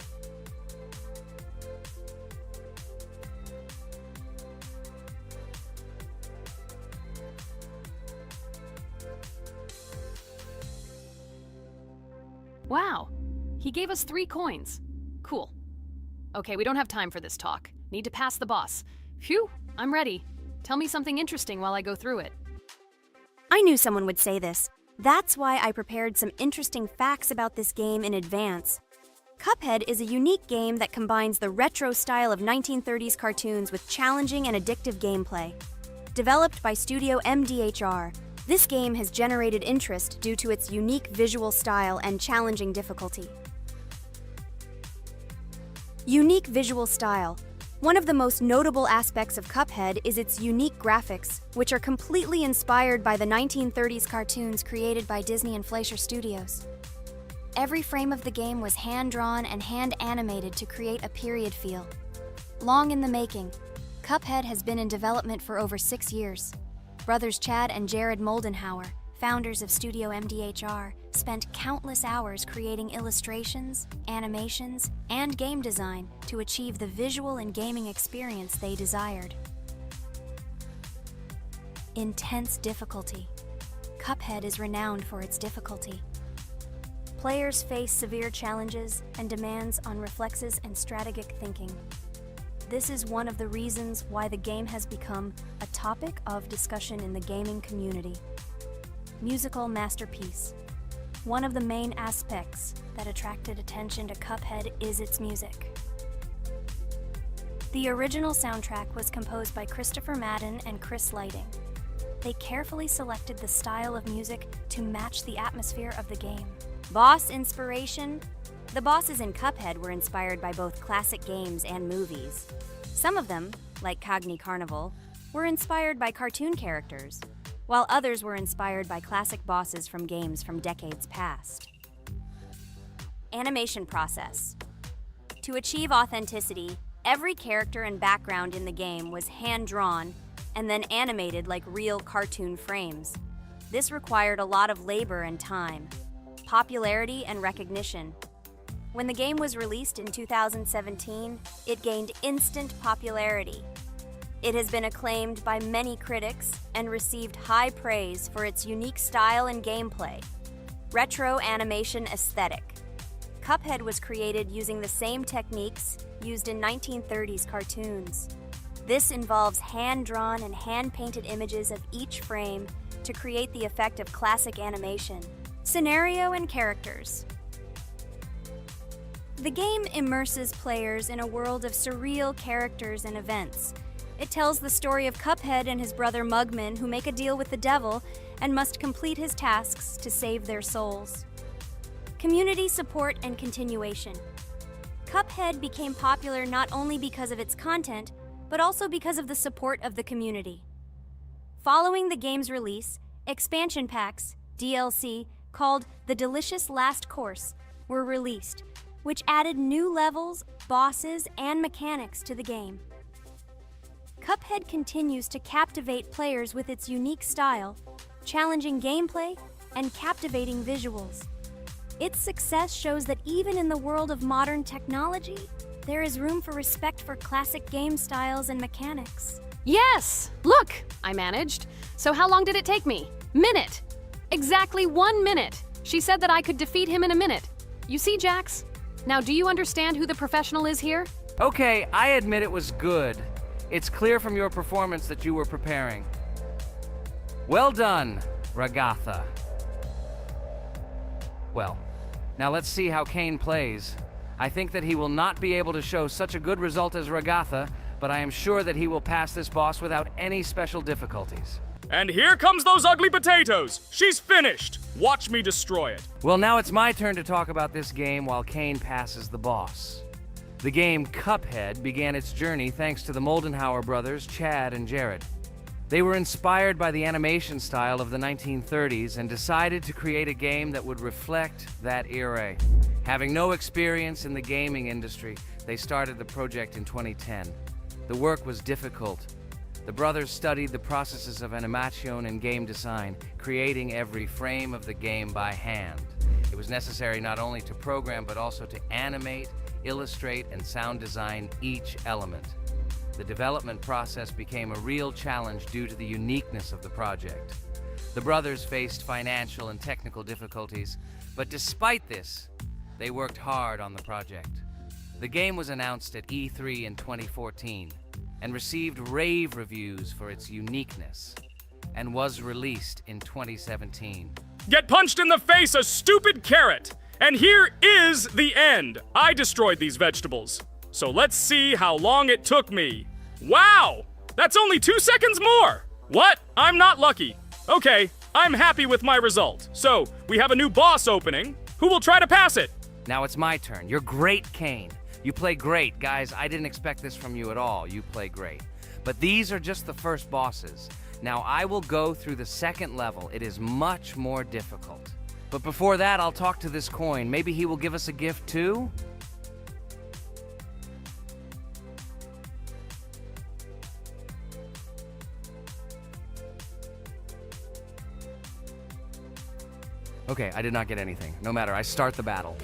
Speaker 3: Wow, he gave us 3 coins. Cool. Okay, we don't have time for this talk. Need to pass the boss. Phew, I'm ready. Tell me something interesting while I go through it.
Speaker 4: I knew someone would say this. That's why I prepared some interesting facts about this game in advance. Cuphead is a unique game that combines the retro style of 1930s cartoons with challenging and addictive gameplay. Developed by Studio MDHR, this game has generated interest due to its unique visual style and challenging difficulty. Unique visual style. One of the most notable aspects of Cuphead is its unique graphics, which are completely inspired by the 1930s cartoons created by Disney and Fleischer Studios. Every frame of the game was hand-drawn and hand-animated to create a period feel. Long in the making, Cuphead has been in development for over 6 years. Brothers Chad and Jared Moldenhauer, founders of Studio MDHR, spent countless hours creating illustrations, animations, and game design to achieve the visual and gaming experience they desired. Intense difficulty. Cuphead is renowned for its difficulty. Players face severe challenges and demands on reflexes and strategic thinking. This is one of the reasons why the game has become a topic of discussion in the gaming community. Musical masterpiece. One of the main aspects that attracted attention to Cuphead is its music. The original soundtrack was composed by Christopher Madden and Chris Lighting. They carefully selected the style of music to match the atmosphere of the game. Boss inspiration. The bosses in Cuphead were inspired by both classic games and movies. Some of them, like Cogni Carnival, were inspired by cartoon characters, while others were inspired by classic bosses from games from decades past. Animation process. To achieve authenticity, every character and background in the game was hand-drawn and then animated like real cartoon frames. This required a lot of labor and time, popularity and recognition. When the game was released in 2017, it gained instant popularity. It has been acclaimed by many critics and received high praise for its unique style and gameplay. Retro animation aesthetic. Cuphead was created using the same techniques used in 1930s cartoons. This involves hand-drawn and hand-painted images of each frame to create the effect of classic animation. Scenario and characters. The game immerses players in a world of surreal characters and events. It tells the story of Cuphead and his brother Mugman, who make a deal with the devil and must complete his tasks to save their souls. Community support and continuation. Cuphead became popular not only because of its content, but also because of the support of the community. Following the game's release, expansion packs, DLC, called The Delicious Last Course, were released, which added new levels, bosses, and mechanics to the game. Cuphead continues to captivate players with its unique style, challenging gameplay, and captivating visuals. Its success shows that even in the world of modern technology, there is room for respect for classic game styles and mechanics.
Speaker 3: Yes! Look! I managed. So how long did it take me? Minute! Exactly 1 minute! She said that I could defeat him in a minute. You see, Jax? Now, do you understand who the professional is here?
Speaker 1: Okay, I admit it was good. It's clear from your performance that you were preparing. Well done, Ragatha. Well, now let's see how Kane plays. I think that he will not be able to show such a good result as Ragatha, but I am sure that he will pass this boss without any special difficulties.
Speaker 2: And here comes those ugly potatoes! She's finished! Watch me destroy it.
Speaker 1: Well, now it's my turn to talk about this game while Kane passes the boss. The game Cuphead began its journey thanks to the Moldenhauer brothers, Chad and Jared. They were inspired by the animation style of the 1930s and decided to create a game that would reflect that era. Having no experience in the gaming industry, they started the project in 2010. The work was difficult. The brothers studied the processes of animation and game design, creating every frame of the game by hand. It was necessary not only to program, but also to animate, illustrate, and sound design each element. The development process became a real challenge due to the uniqueness of the project. The brothers faced financial and technical difficulties, but despite this, they worked hard on the project. The game was announced at E3 in 2014 and received rave reviews for its uniqueness, and was released in 2017.
Speaker 2: Get punched in the face, a stupid carrot! And here is the end. I destroyed these vegetables. So let's see how long it took me. Wow! That's only 2 seconds more! What? I'm not lucky. Okay, I'm happy with my result. So, we have a new boss opening. Who will try to pass it?
Speaker 1: Now it's my turn. You're great, Kane. You play great. Guys, I didn't expect this from you at all. You play great. But these are just the first bosses. Now I will go through the second level. It is much more difficult. But before that, I'll talk to this coin. Maybe he will give us a gift too? Okay, I did not get anything. No matter, I start the battle.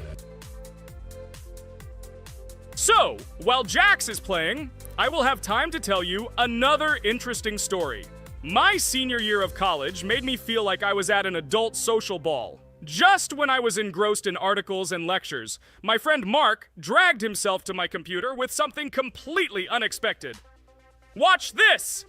Speaker 2: So, while Jax is playing, I will have time to tell you another interesting story. My senior year of college made me feel like I was at an adult social ball. Just when I was engrossed in articles and lectures, my friend Mark dragged himself to my computer with something completely unexpected. Watch this!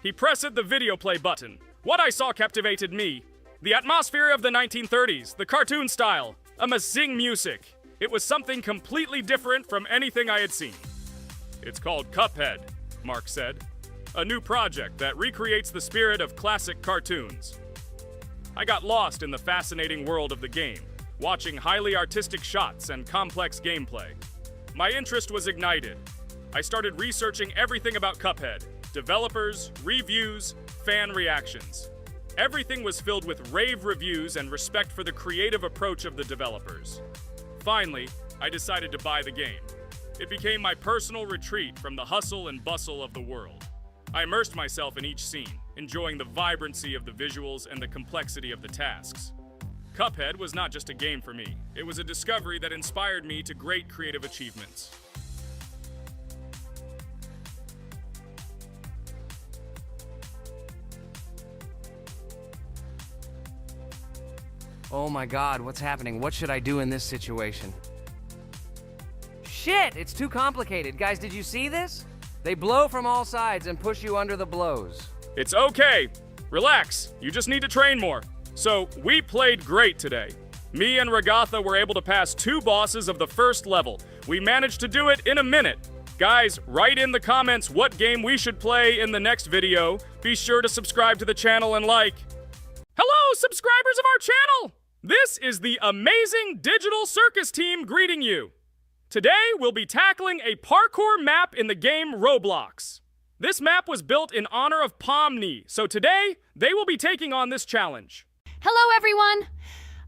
Speaker 2: He pressed the video play button. What I saw captivated me. The atmosphere of the 1930s, the cartoon style, amazing music. It was something completely different from anything I had seen. It's called Cuphead, Mark said. A new project that recreates the spirit of classic cartoons. I got lost in the fascinating world of the game, watching highly artistic shots and complex gameplay. My interest was ignited. I started researching everything about Cuphead, developers, reviews, fan reactions. Everything was filled with rave reviews and respect for the creative approach of the developers. Finally, I decided to buy the game. It became my personal retreat from the hustle and bustle of the world. I immersed myself in each scene, enjoying the vibrancy of the visuals and the complexity of the tasks. Cuphead was not just a game for me. It was a discovery that inspired me to great creative achievements.
Speaker 1: Oh my god, what's happening? What should I do in this situation? Shit, it's too complicated. Guys, did you see this? They blow from all sides and push you under the blows.
Speaker 2: It's okay. Relax. You just need to train more. So, we played great today. Me and Regatha were able to pass 2 bosses of the first level. We managed to do it in a minute. Guys, write in the comments what game we should play in the next video. Be sure to subscribe to the channel and like. Hello, subscribers of our channel! This is the amazing Digital Circus team greeting you. Today, we'll be tackling a parkour map in the game Roblox. This map was built in honor of Pomni, so today, they will be taking on this challenge.
Speaker 3: Hello, everyone!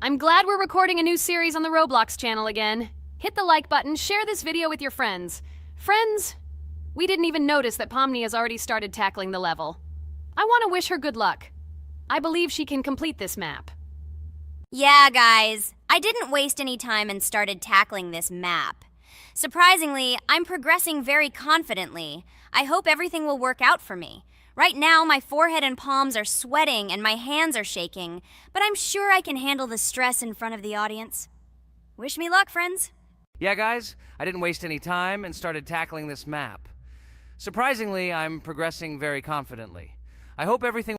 Speaker 3: I'm glad we're recording a new series on the Roblox channel again. Hit the like button, share this video with your friends. Friends, we didn't even notice that Pomni has already started tackling the level. I want to wish her good luck. I believe she can complete this map.
Speaker 4: Yeah, guys, I didn't waste any time and started tackling this map. Surprisingly, I'm progressing very confidently. I hope everything will work out for me. Right now, my forehead and palms are sweating and my hands are shaking, but I'm sure I can handle the stress in front of the audience. Wish me luck, friends.
Speaker 1: Yeah, guys, I didn't waste any time and started tackling this map. Surprisingly, I'm progressing very confidently. I hope everything